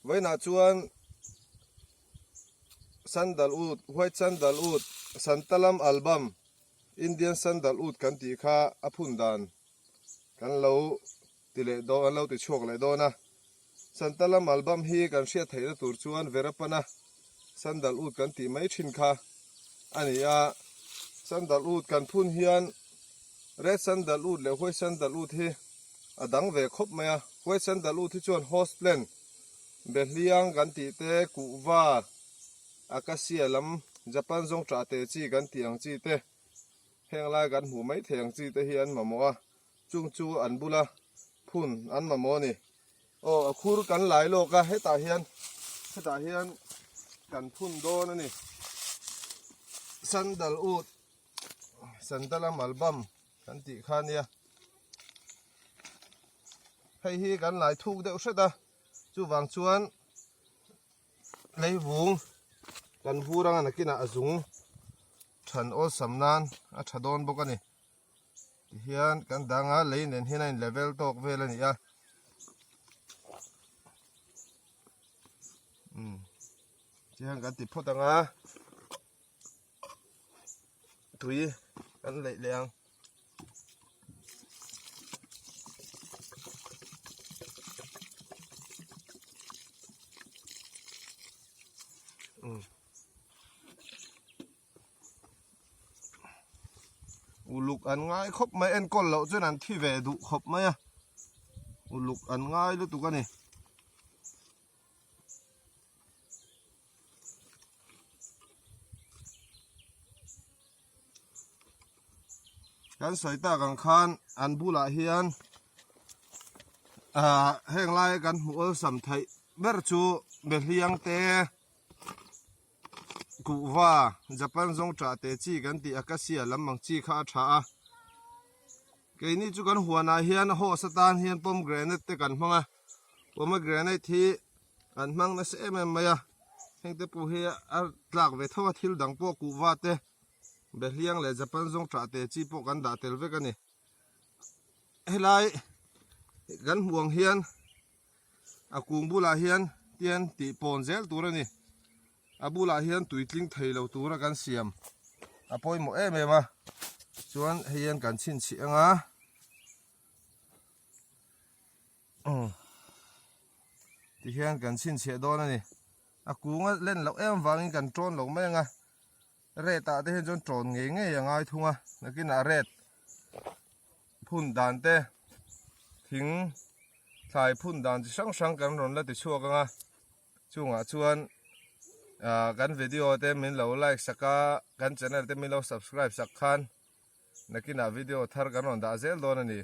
với nà chuan Sandalwood white Sandalwood Santalum album Indian Sandalwood kan ti kha aphun dan kan lo ti le do an lo ti chok le do na Santalum album hi kan sia theina tur chuan verapana Sandalwood kan ti mai thin kha ania Sandalwood kan phun hian red Sandalwood le white Sandalwood hi adang ve khop maya white Sandalwood hi chuan host plant beliang kan ti te kuwa acacia lam Japan zong tra te chi kan tiang chi te henglai kan hu mai theng chi te hian mamoa chung chu an bula phun an mamo ni khur kan lai lo ka heta hian kan phun do na ni Sandalwood Santalum album kan ti khania hei hi kan lai thuk deuh hret a chu wang chuan leivung kan vurang anakina azung than ol samnan a thadon bok ani hian kan danga leinen hinain level tok vel ani a chiang kan ti photanga tui kan lei leang uluk an ngai khop mai en kol lo chen an thi ve du khop mai a uluk an ngai lu tu ka ni kan soita kan khan an bula hian heng lai kan mual sam thai ber chu beliang te kuwa Japan zong tra te chi kan ti acacia lamang chi kha tha a ke ni chu kan huana hian ho satan hian pomegranate te kan hmanga pomegranate thi an hmang na se em maya hengte pu hi a tlak ve thawa thil dang po kuwa te beliang le Japan zong tra te chi po kan da tel ve ka ni helai kan huang hian akung bula hian tian ti pon zel tur ani abula hian tuitling theilo tura kan siam apoi mo em ema chuan hian kan chin chi anga ti hian kan chin che don ani akunga len lo em wangin kan tron lo mai anga red ta te jon tron nge nge yangai thunga nakin a red phun dan te thing thai phun dan chi sang sang kan ron la ti chuak anga chunga chuan kan video te min lo like saka kan channel te min lo subscribe sak khan nakina video thar kan ron da zel don ani